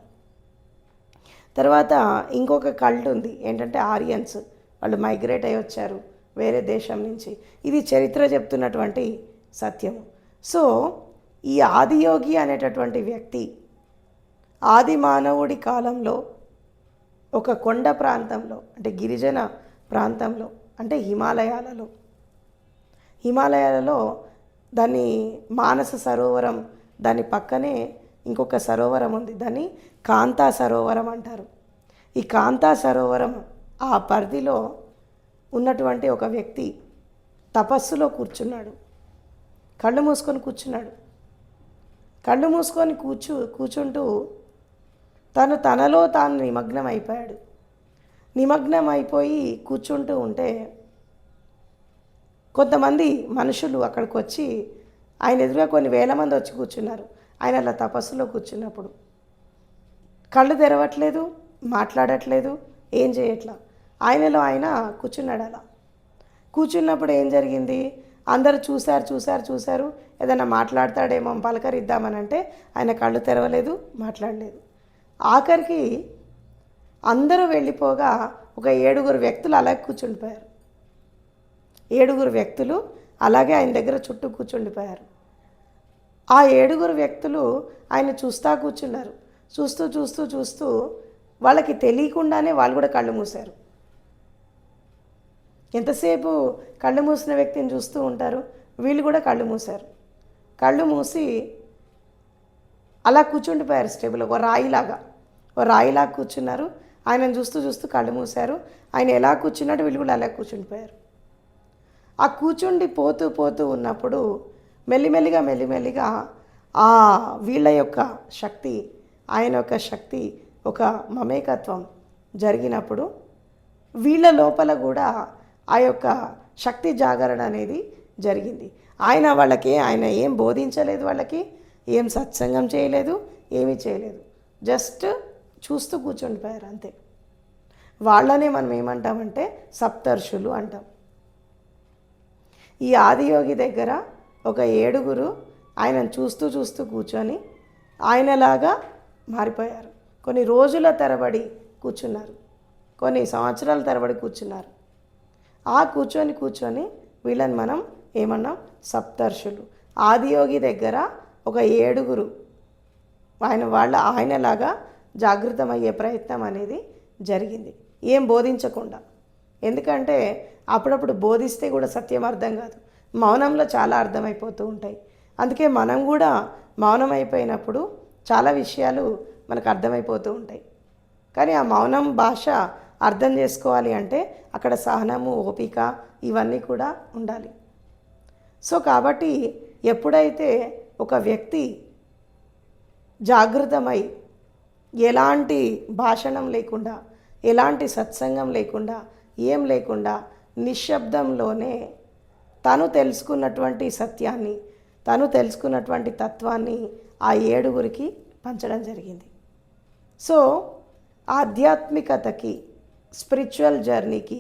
తర్వాత ఇంకొక కల్ట్ ఉంది, ఏంటంటే ఆరియన్స్, వాళ్ళు మైగ్రేట్ అయ్యి వచ్చారు వేరే దేశం నుంచి. ఇది చరిత్ర చెప్తున్నటువంటి సత్యము. సో ఈ ఆదియోగి అనేటటువంటి వ్యక్తి ఆది మానవుడి కాలంలో ఒక కొండ ప్రాంతంలో, అంటే గిరిజన ప్రాంతంలో, అంటే హిమాలయాలలో దాన్ని మానస సరోవరం, దాని పక్కనే ఇంకొక సరోవరం ఉంది, దాన్ని కాంతా సరోవరం అంటారు. ఈ కాంతా సరోవరం ఆ పరిధిలో ఉన్నటువంటి ఒక వ్యక్తి తపస్సులో కూర్చున్నాడు. కళ్ళు మూసుకొని కూర్చుంటూ తనలో తాను నిమగ్నం అయిపోయి కూర్చుంటూ ఉంటే కొంతమంది మనుషులు అక్కడికి వచ్చి ఆయన ఎదురుగా కొన్ని వేల మంది వచ్చి కూర్చున్నారు. ఆయన అలా తపస్సులో కూర్చున్నప్పుడు కళ్ళు తెరవట్లేదు, మాట్లాడట్లేదు, ఏం చేయట్లా, ఆయనలో ఆయన కూర్చున్నాడు. అలా కూర్చున్నప్పుడు ఏం జరిగింది, అందరూ చూశారు, ఏదైనా మాట్లాడతాడేమో పలకరిద్దామని అంటే ఆయన కళ్ళు తెరవలేదు, మాట్లాడలేదు. ఆఖరికి అందరూ వెళ్ళిపోగా ఒక 7 వ్యక్తులు అలాగే కూర్చుండిపోయారు. 7 వ్యక్తులు అలాగే ఆయన దగ్గర చుట్టూ కూర్చుండిపోయారు. ఆ 7 వ్యక్తులు ఆయన కూర్చున్నారు. చూస్తూ వాళ్ళకి తెలియకుండానే వాళ్ళు కూడా కళ్ళు మూశారు. ఎంతసేపు కళ్ళు మూసిన వ్యక్తిని చూస్తూ ఉంటారు, వీళ్ళు కూడా కళ్ళు మూశారు. కళ్ళు మూసి అలా కూర్చుండిపోయారు స్టేబుల్, ఓ రాయిలాగా కూర్చున్నారు. ఆయనను చూస్తూ కళ్ళు మూశారు. ఆయన ఎలా కూర్చున్నాడు, వీళ్ళు కూడా అలా కూర్చుండిపోయారు. ఆ కూర్చుండి పోతూ ఉన్నప్పుడు మెల్లిమెల్లిగా ఆ వీళ్ళ యొక్క శక్తి, ఆయన యొక్క శక్తి, ఒక మమేకత్వం జరిగినప్పుడు వీళ్ళ లోపల కూడా ఆ యొక్క శక్తి జాగరణ అనేది జరిగింది. ఆయన ఏం బోధించలేదు, వాళ్ళకి ఏం సత్సంగం చేయలేదు, ఏమీ చేయలేదు, జస్ట్ చూస్తూ కూర్చుండిపోయారు అంతే. వాళ్ళనే మనం ఏమంటామంటే సప్తర్షులు అంటాం. ఈ ఆదియోగి దగ్గర ఒక 7 ఆయనను చూస్తూ కూర్చొని ఆయనలాగా మారిపోయారు. కొన్ని రోజుల తరబడి కూర్చున్నారు, కొన్ని సంవత్సరాల తరబడి కూర్చున్నారు. ఆ కూర్చొని వీళ్ళని మనం ఏమన్నాం, సప్తర్షులు. ఆదియోగి దగ్గర ఒక 7 ఆయనలాగా జాగృతమయ్యే ప్రయత్నం అనేది జరిగింది, ఏం బోధించకుండా. ఎందుకంటే అప్పుడప్పుడు బోధిస్తే కూడా సత్యం అర్థం కాదు, మౌనంలో చాలా అర్థమైపోతూ ఉంటాయి. అందుకే మనం కూడా మౌనం అయిపోయినప్పుడు చాలా విషయాలు మనకు అర్థమైపోతూ ఉంటాయి. కానీ ఆ మౌనం భాష అర్థం చేసుకోవాలి అంటే అక్కడ సహనము, ఓపిక, ఇవన్నీ కూడా ఉండాలి. సో కాబట్టి ఎప్పుడైతే ఒక వ్యక్తి జాగృతమై ఎలాంటి భాషణం లేకుండా, ఎలాంటి సత్సంగం లేకుండా, ఏం లేకుండా నిశ్శబ్దంలోనే తను తెలుసుకున్నటువంటి సత్యాన్ని, తను తెలుసుకున్నటువంటి తత్వాన్ని ఆ 7 పంచడం జరిగింది. సో ఆధ్యాత్మికతకి, స్పిరిచువల్ జర్నీకి,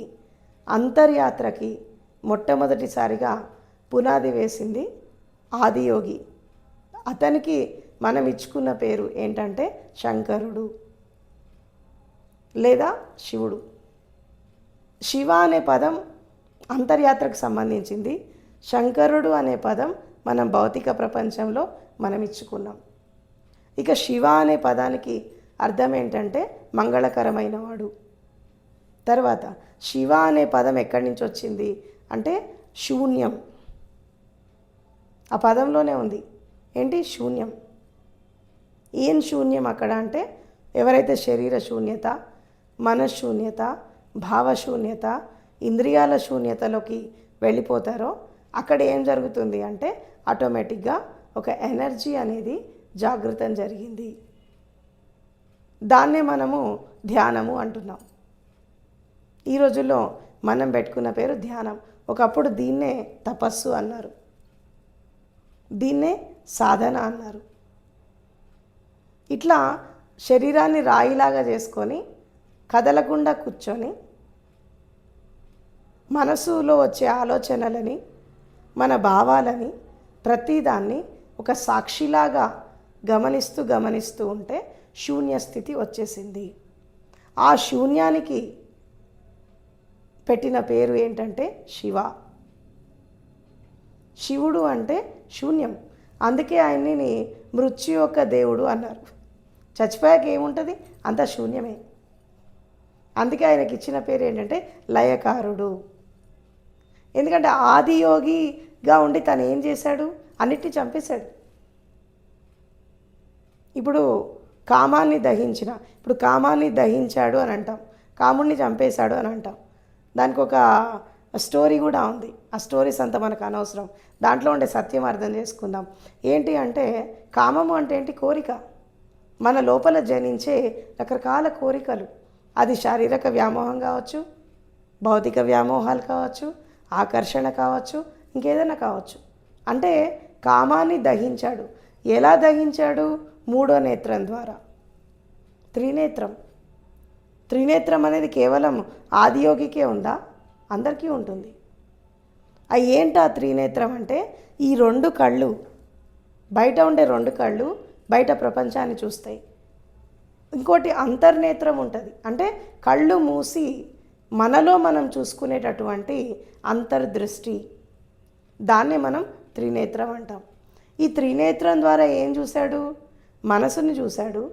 అంతర్యాత్రకి మొట్టమొదటిసారిగా పునాది వేసింది ఆదియోగి. అతనికి మనం ఇచ్చుకున్న పేరు ఏంటంటే శంకరుడు లేదా శివుడు. శివ అనే పదం అంతర్యాత్రకు సంబంధించింది, శంకరుడు అనే పదం మనం భౌతిక ప్రపంచంలో మనం ఇచ్చుకున్నాం. ఇక శివ అనే పదానికి అర్థం ఏంటంటే మంగళకరమైన వాడు. తర్వాత శివ అనే పదం ఎక్కడి నుంచి వచ్చింది అంటే శూన్యం, ఆ పదంలోనే ఉంది. ఏంటి శూన్యం? ఏం శూన్యం అక్కడ అంటే, ఎవరైతే శరీర శూన్యత, మనశ్శూన్యత, భావశూన్యత, ఇంద్రియాల శూన్యతలోకి వెళ్ళిపోతారో అక్కడ ఏం జరుగుతుంది అంటే ఆటోమేటిక్గా ఒక ఎనర్జీ అనేది జాగృతం జరిగింది. దాన్నే మనము ధ్యానము అంటున్నాం. ఈ రోజుల్లో మనం పెట్టుకున్న పేరు ధ్యానం. ఒకప్పుడు దీన్నే తపస్సు అన్నారు, దీన్నే సాధన అన్నారు. ఇట్లా శరీరాన్ని రాయిలాగా చేసుకొని కదలకుండా కూర్చొని మనసులో వచ్చే ఆలోచనలని, మన భావాలని, ప్రతిదాన్ని ఒక సాక్షిలాగా గమనిస్తూ ఉంటే శూన్యస్థితి వచ్చేసింది. ఆ శూన్యానికి పెట్టిన పేరు ఏంటంటే శివ. శివుడు అంటే శూన్యం. అందుకే ఆయన్ని మృత్యు యొక్క దేవుడు అన్నారు. చచ్చిపోయాక ఏముంటుంది? అంత శూన్యమే. అందుకే ఆయనకి ఇచ్చిన పేరు ఏంటంటే లయకారుడు. ఎందుకంటే ఆదియోగిగా ఉండి తను ఏం చేశాడు? అన్నిటినీ చంపేశాడు. ఇప్పుడు కామాన్ని దహించాడు అని అంటాం, కాముడిని చంపేశాడు అని అంటాం. దానికి ఒక స్టోరీ కూడా ఉంది. ఆ స్టోరీస్ అంతా మనకు అనవసరం. దాంట్లో ఉండే సత్యం అర్థం చేసుకుందాం. ఏంటి అంటే, కామము అంటే ఏంటి? కోరిక. మన లోపల జనించే రకరకాల కోరికలు. అది శారీరక వ్యామోహం కావచ్చు, భౌతిక వ్యామోహాలు కావచ్చు, ఆకర్షణ కావచ్చు, ఇంకేదైనా కావచ్చు. అంటే కామాన్ని దహించాడు. ఎలా దహించాడు? మూడో నేత్రం ద్వారా. త్రినేత్రం అనేది కేవలం ఆదియోగికే ఉందా? అందరికీ ఉంటుంది. ఏంటా త్రినేత్రం అంటే, ఈ రెండు కళ్ళు, బయట ఉండే రెండు కళ్ళు బయట ప్రపంచాన్ని చూస్తాయి. ఇంకోటి అంతర్నేత్రం ఉంటుంది. అంటే కళ్ళు మూసి మనలో మనం చూసుకునేటటువంటి అంతర్దృష్టి, దాన్నే మనం త్రినేత్రం అంటాం. ఈ త్రినేత్రం ద్వారా ఏం చూశాడు? మనసుని చూశాడు,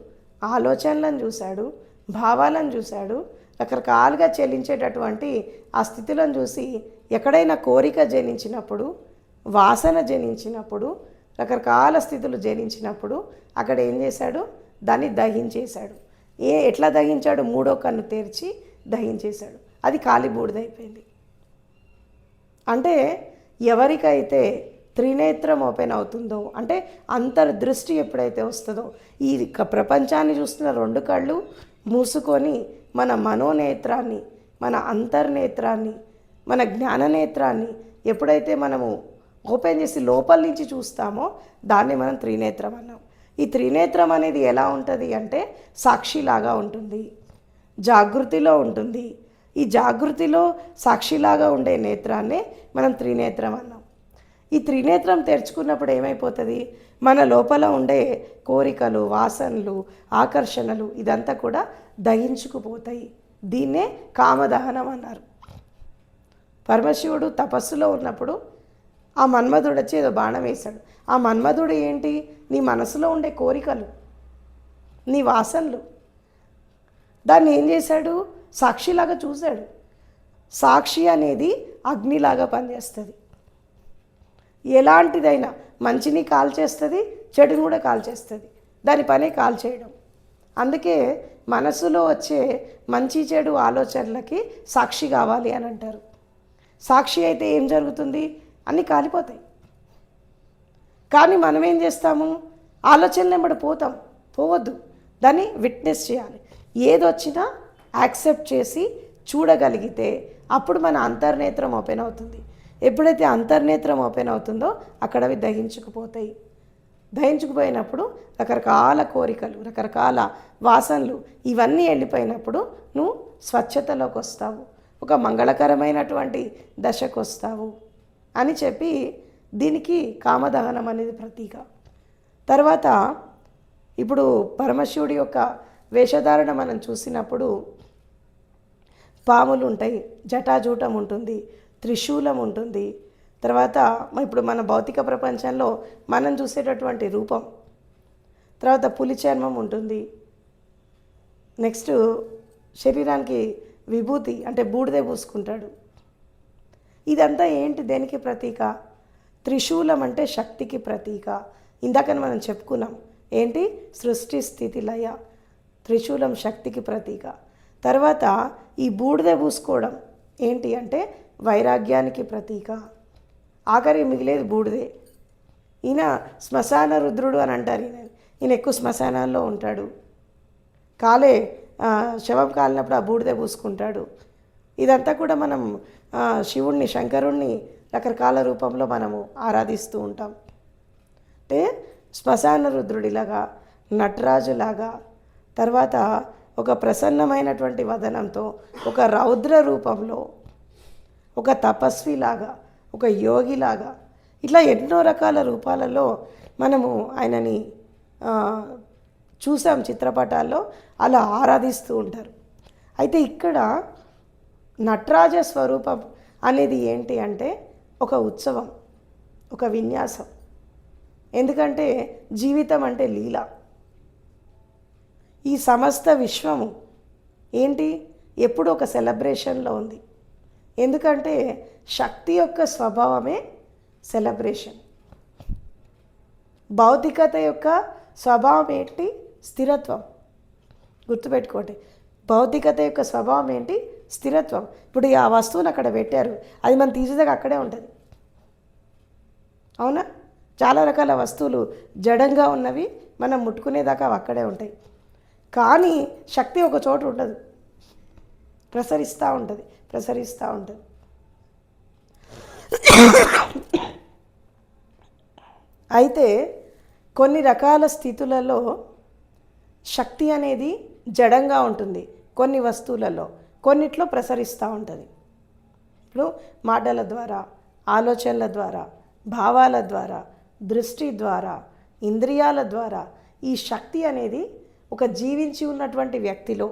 ఆలోచనలను చూశాడు, భావాలను చూశాడు, రకరకాలుగా చెల్లించేటటువంటి ఆ స్థితులను చూసి ఎక్కడైనా కోరిక జనించినప్పుడు, వాసన జనించినప్పుడు, రకరకాల స్థితులు జనించినప్పుడు అక్కడ ఏం చేశాడు? దాన్ని దహించేశాడు. ఎట్లా దహించాడు? మూడో కన్ను తెరిచి దహించేశాడు. అది కాలిబూడిదైపోయింది. అంటే ఎవరికైతే త్రినేత్రం ఓపెన్ అవుతుందో, అంటే అంతర్దృష్టి ఎప్పుడైతే వస్తుందో, ఈ ప్రపంచాన్ని చూస్తున్న రెండు కళ్ళు మూసుకొని మన మనోనేత్రాన్ని, మన అంతర్నేత్రాన్ని, మన జ్ఞాననేత్రాన్ని ఎప్పుడైతే మనము ఓపెన్ చేసి లోపల నుంచి చూస్తామో దాన్ని మనం త్రినేత్రం అన్నాం. ఈ త్రినేత్రం అనేది ఎలా ఉంటుంది అంటే సాక్షిలాగా ఉంటుంది, జాగృతిలో ఉంటుంది. ఈ జాగృతిలో సాక్షిలాగా ఉండే నేత్రాన్నే మనం త్రినేత్రం అన్నాం. ఈ త్రినేత్రం తెరుచుకున్నప్పుడు ఏమైపోతుంది? మన లోపల ఉండే కోరికలు, వాసనలు, ఆకర్షణలు ఇదంతా కూడా దహించుకుపోతాయి. దీన్నే కామదహనం అన్నారు. పరమశివుడు తపస్సులో ఉన్నప్పుడు ఆ మన్మధుడు వచ్చి ఏదో బాణం వేశాడు. ఆ మన్మధుడు ఏంటి? నీ మనసులో ఉండే కోరికలు, నీ వాసనలు. దాన్ని ఏం చేశాడు? సాక్షిలాగా చూశాడు. సాక్షి అనేది అగ్నిలాగా పనిచేస్తుంది. ఎలాంటిదైనా మంచిని కాల్చేస్తుంది, చెడుని కూడా కాల్చేస్తుంది. దాని పనే కాల్చేయడం. అందుకే మనసులో వచ్చే మంచి చెడు ఆలోచనలకి సాక్షి కావాలి అని అంటారు. సాక్షి అయితే ఏం జరుగుతుంది? అన్నీ కాలిపోతాయి. కానీ మనం ఏం చేస్తాము? ఆలోచనలు వెంబడి పోవద్దు. దాన్ని విట్నెస్ చేయాలి. ఏదొచ్చినా యాక్సెప్ట్ చేసి చూడగలిగితే అప్పుడు మన అంతర్నేత్రం ఓపెన్ అవుతుంది. ఎప్పుడైతే అంతర్నేత్రం ఓపెన్ అవుతుందో అక్కడ అవి దహించుకుపోతాయి. దహించుకుపోయినప్పుడు రకరకాల కోరికలు, రకరకాల వాసనలు ఇవన్నీ వెళ్ళిపోయినప్పుడు నువ్వు స్వచ్ఛతలోకి వస్తావు, ఒక మంగళకరమైనటువంటి దశకు వస్తావు అని చెప్పి దీనికి కామదహనం అనేది ప్రతీక. తర్వాత ఇప్పుడు పరమశివుడి యొక్క వేషధారణ మనం చూసినప్పుడు పాములు ఉంటాయి, జటాజూటం ఉంటుంది, త్రిశూలం ఉంటుంది. తర్వాత ఇప్పుడు మన భౌతిక ప్రపంచంలో మనం చూసేటటువంటి రూపం, తర్వాత పులి చర్మం ఉంటుంది. నెక్స్ట్ శరీరానికి విభూతి అంటే బూడిదే పూసుకుంటాడు. ఇదంతా ఏంటి? దేనికి ప్రతీక? త్రిశూలం అంటే శక్తికి ప్రతీక. ఇందాకని మనం చెప్పుకున్నాం ఏంటి? సృష్టి స్థితి లయ. త్రిశూలం శక్తికి ప్రతీక. తర్వాత ఈ బూడిదే పూసుకోవడం ఏంటి అంటే వైరాగ్యానికి ప్రతీక. ఆఖరికి మిగిలేదు బూడిదే. ఈయన శ్మశాన రుద్రుడు అని అంటారు. ఈయన ఎక్కువ శ్మశానాల్లో ఉంటాడు. కాలే శవం కాలినప్పుడు ఆ బూడిద పూసుకుంటాడు. ఇదంతా కూడా మనం శివుణ్ణి, శంకరుణ్ణి రకరకాల రూపంలో మనము ఆరాధిస్తూ ఉంటాం. అంటే శ్మశాన రుద్రుడిలాగా, నటరాజులాగా, తర్వాత ఒక ప్రసన్నమైనటువంటి వదనంతో, ఒక రౌద్ర రూపంలో, ఒక తపస్విలాగా, ఒక యోగిలాగా, ఇట్లా ఎన్నో రకాల రూపాలలో మనము ఆయనని చూసాం చిత్రపటాల్లో. అలా ఆరాధిస్తూ ఉంటారు. అయితే ఇక్కడ నటరాజ స్వరూపం అనేది ఏంటి అంటే ఒక ఉత్సవం, ఒక విన్యాసం. ఎందుకంటే జీవితం అంటే లీల. ఈ సమస్త విశ్వము ఏంటి, ఎప్పుడు ఒక సెలబ్రేషన్లో ఉంది. ఎందుకంటే శక్తి యొక్క స్వభావమే సెలబ్రేషన్. భౌతికత యొక్క స్వభావం ఏంటి, స్థిరత్వం. గుర్తుపెట్టుకోండి, భౌతికత యొక్క స్వభావం ఏంటి, స్థిరత్వం. ఇప్పుడు ఆ వస్తువుని అక్కడ పెట్టారు, అది మనం తీసేదాకా అక్కడే ఉంటుంది. అవునా? చాలా రకాల వస్తువులు జడంగా ఉన్నవి మనం ముట్టుకునేదాకా అవి అక్కడే ఉంటాయి. కానీ శక్తి ఒక చోటు ఉండదు, ప్రసరిస్తూ ఉంటుంది, ప్రసరిస్తూ ఉంటుంది. అయితే కొన్ని రకాల స్థితులలో శక్తి అనేది జడంగా ఉంటుంది, కొన్ని వస్తువులలో, కొన్నిట్లో ప్రసరిస్తూ ఉంటుంది. ఇప్పుడు మాటల ద్వారా, ఆలోచనల ద్వారా, భావాల ద్వారా, దృష్టి ద్వారా, ఇంద్రియాల ద్వారా ఈ శక్తి అనేది ఒక జీవించి ఉన్నటువంటి వ్యక్తిలో,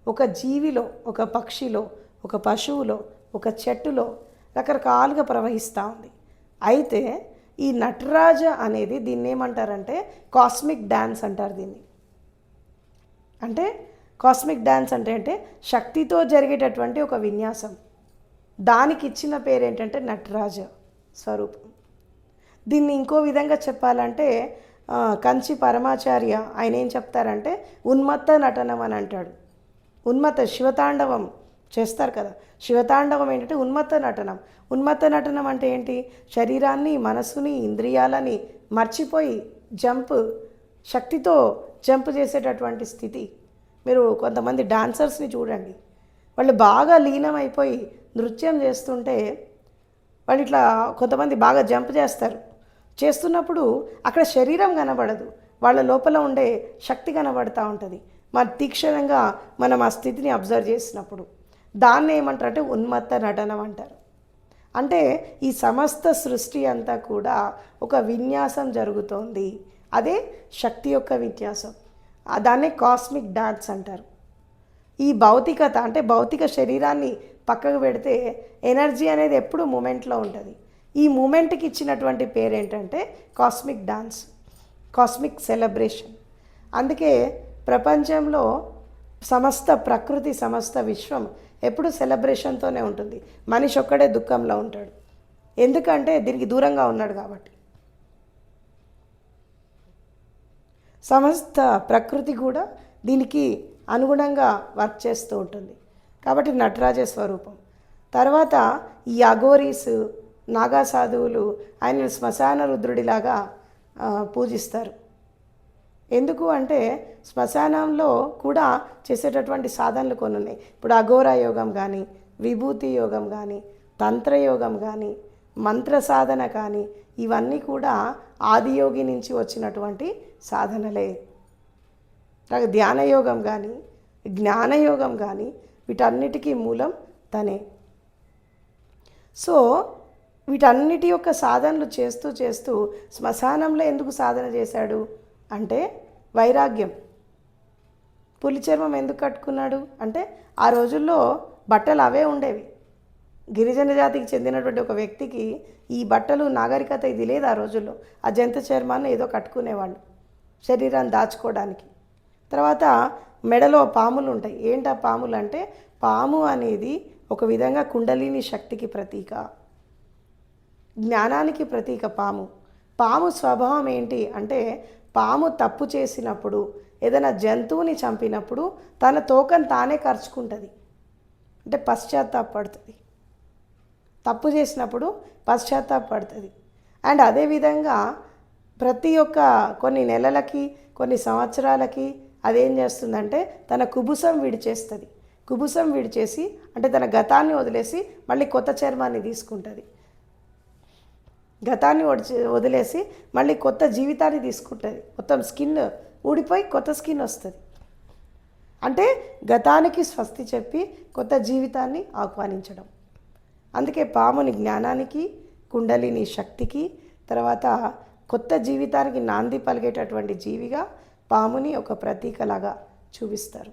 ఒక జీవిలో, ఒక పక్షిలో, ఒక పశువులో, ఒక చెట్టులో రకరకాలుగా ప్రవహిస్తూ ఉంది. అయితే ఈ నటరాజ అనేది దీన్ని ఏమంటారంటే కాస్మిక్ డ్యాన్స్ అంటారు దీన్ని. అంటే కాస్మిక్ డ్యాన్స్ అంటే శక్తితో జరిగేటటువంటి ఒక విన్యాసం. దానికి ఇచ్చిన పేరు ఏంటంటే నటరాజ స్వరూపం. దీన్ని ఇంకో విధంగా చెప్పాలంటే కంచి పరమాచార్య ఆయన ఏం చెప్తారంటే ఉన్మత్త నటనం అని అంటాడు. ఉన్మత్త శివతాండవం చేస్తారు కదా, శివతాండవం ఏంటంటే ఉన్మత్త నటనం. ఉన్మత్త నటనం అంటే ఏంటి, శరీరాన్ని, మనసుని, ఇంద్రియాలని మర్చిపోయి శక్తితో జంప్ చేసేటటువంటి స్థితి. మీరు కొంతమంది డాన్సర్స్ని చూడండి, వాళ్ళు బాగా లీనమైపోయి నృత్యం చేస్తుంటే వాళ్ళు ఇట్లా కొంతమంది బాగా జంప్ చేస్తున్నప్పుడు అక్కడ శరీరం కనబడదు, వాళ్ళ లోపల ఉండే శక్తి కనబడుతూ ఉంటుంది. మన తీక్షణంగా మనం ఆ స్థితిని అబ్జర్వ్ చేసినప్పుడు దాన్ని ఏమంటారంటే ఉన్మత్త నటనం అంటారు. అంటే ఈ సమస్త సృష్టి అంతా కూడా ఒక విన్యాసం జరుగుతోంది, అదే శక్తి యొక్క విన్యాసం. దాన్నే కాస్మిక్ డాన్స్ అంటారు. ఈ భౌతికత అంటే భౌతిక శరీరాన్ని పక్కకు పెడితే ఎనర్జీ అనేది ఎప్పుడు మూమెంట్లో ఉంటుంది. ఈ మూమెంట్కి ఇచ్చినటువంటి పేరు ఏంటంటే కాస్మిక్ డాన్స్, కాస్మిక్ సెలబ్రేషన్. అందుకే ప్రపంచంలో సమస్త ప్రకృతి, సమస్త విశ్వం ఎప్పుడు సెలబ్రేషన్తోనే ఉంటుంది. మనిషి ఒక్కడే దుఃఖంలో ఉంటాడు, ఎందుకంటే దీనికి దూరంగా ఉన్నాడు కాబట్టి. సమస్త ప్రకృతి కూడా దీనికి అనుగుణంగా వర్క్ చేస్తూ ఉంటుంది. కాబట్టి నటరాజ స్వరూపం. తర్వాత ఈ అఘోరీస్, నాగా సాధువులు ఆయన శ్మశాన రుద్రుడిలాగా పూజిస్తారు. ఎందుకు అంటే శ్మశానంలో కూడా చేసేటటువంటి సాధనలు కొన్ని ఉన్నాయి. ఇప్పుడు అఘోర యోగం కానీ, విభూతి యోగం కానీ, తంత్రయోగం కానీ, మంత్ర సాధన కానీ, ఇవన్నీ కూడా ఆదియోగి నుంచి వచ్చినటువంటి సాధనలే. ధ్యానయోగం కానీ, జ్ఞానయోగం కానీ, వీటన్నిటికీ మూలం తనే. సో వీటన్నిటి యొక్క సాధనలు చేస్తూ చేస్తూ శ్మశానంలో ఎందుకు సాధన చేశాడు అంటే వైరాగ్యం. పులి చర్మం ఎందుకు కట్టుకున్నాడు అంటే ఆ రోజుల్లో బట్టలు అవే ఉండేవి. గిరిజన జాతికి చెందినటువంటి ఒక వ్యక్తికి ఈ బట్టలు, నాగరికత ఇది లేదు ఆ రోజుల్లో. ఆ జంతు చర్మాన్ని ఏదో కట్టుకునేవాళ్ళు శరీరాన్ని దాచుకోవడానికి. తర్వాత మెడలో పాములు ఉంటాయి. ఏంటి ఆ పాములు అంటే, పాము అనేది ఒక విధంగా కుండలిని శక్తికి ప్రతీక, జ్ఞానానికి ప్రతీక పాము. పాము స్వభావం ఏంటి అంటే, పాము తప్పు చేసినప్పుడు, ఏదైనా జంతువుని చంపినప్పుడు తన తోకను తానే ఖర్చుకుంటుంది, అంటే పశ్చాత్తాపడుతుంది. తప్పు చేసినప్పుడు పశ్చాత్తాపడుతుంది. అండ్ అదేవిధంగా ప్రతి ఒక్క కొన్ని నెలలకి, కొన్ని సంవత్సరాలకి అదేం చేస్తుందంటే తన కుబుసం విడిచేస్తుంది. కుబుసం విడిచేసి అంటే తన గతాన్ని వదిలేసి మళ్ళీ కొత్త చర్మాన్ని తీసుకుంటుంది. గతాన్ని వదిలేసి మళ్ళీ కొత్త జీవితాన్ని తీసుకుంటుంది. మొత్తం స్కిన్ ఊడిపోయి కొత్త స్కిన్ వస్తుంది. అంటే గతానికి స్వస్తి చెప్పి కొత్త జీవితాన్ని ఆహ్వానించడం. అందుకే పాముని జ్ఞానానికి, కుండలిని శక్తికి, తర్వాత కొత్త జీవితానికి నాంది పలిగేటటువంటి జీవిగా పాముని ఒక ప్రతీకలాగా చూపిస్తారు.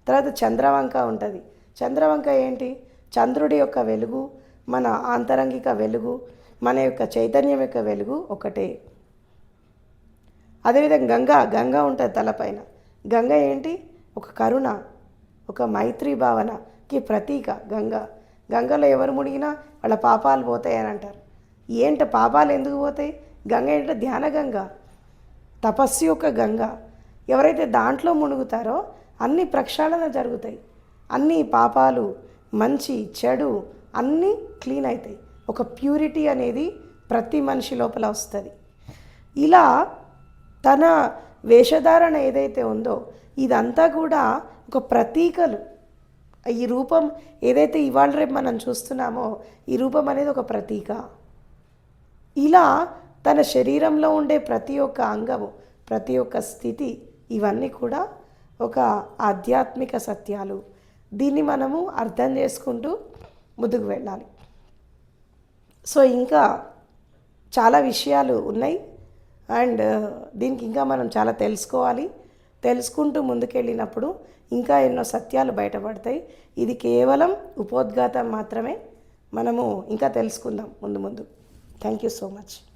తర్వాత చంద్రవంక ఉంటుంది. చంద్రవంక ఏంటి? చంద్రుడి యొక్క వెలుగు, మన ఆంతరంగిక వెలుగు, మన యొక్క చైతన్యం యొక్క వెలుగు ఒకటే. అదేవిధంగా గంగా ఉంటుంది తలపైన. గంగ ఏంటి? ఒక కరుణ, ఒక మైత్రి భావనకి ప్రతీక గంగ. గంగలో ఎవరు మునిగినా వాళ్ళ పాపాలు పోతాయని అంటారు. ఏంటి పాపాలు ఎందుకు పోతాయి? గంగ ఏంటంటే ధ్యాన గంగ, తపస్సు యొక్క గంగ. ఎవరైతే దాంట్లో మునుగుతారో అన్ని ప్రక్షాళన జరుగుతాయి. అన్ని పాపాలు, మంచి చెడు అన్నీ క్లీన్ అవుతాయి. ఒక ప్యూరిటీ అనేది ప్రతి మనిషి లోపల వస్తుంది. ఇలా తన వేషధారణ ఏదైతే ఉందో ఇదంతా కూడా ఒక ప్రతీకలు. ఈ రూపం ఏదైతే ఇవాళ రేపు మనం చూస్తున్నామో ఈ రూపం అనేది ఒక ప్రతీక. ఇలా తన శరీరంలో ఉండే ప్రతి ఒక్క అంగము, ప్రతి ఒక్క స్థితి ఇవన్నీ కూడా ఒక ఆధ్యాత్మిక సత్యాలు. దీన్ని మనము అర్థం చేసుకుంటూ ముందుకు వెళ్ళాలి. సో ఇంకా చాలా విషయాలు ఉన్నాయి అండ్ దీనికి ఇంకా మనం చాలా తెలుసుకోవాలి. తెలుసుకుంటూ ముందుకెళ్ళినప్పుడు ఇంకా ఎన్నో సత్యాలు బయటపడతాయి. ఇది కేవలం ఉపోద్ఘాతం మాత్రమే. మనము ఇంకా తెలుసుకుందాం ముందు ముందు. Thank you so much.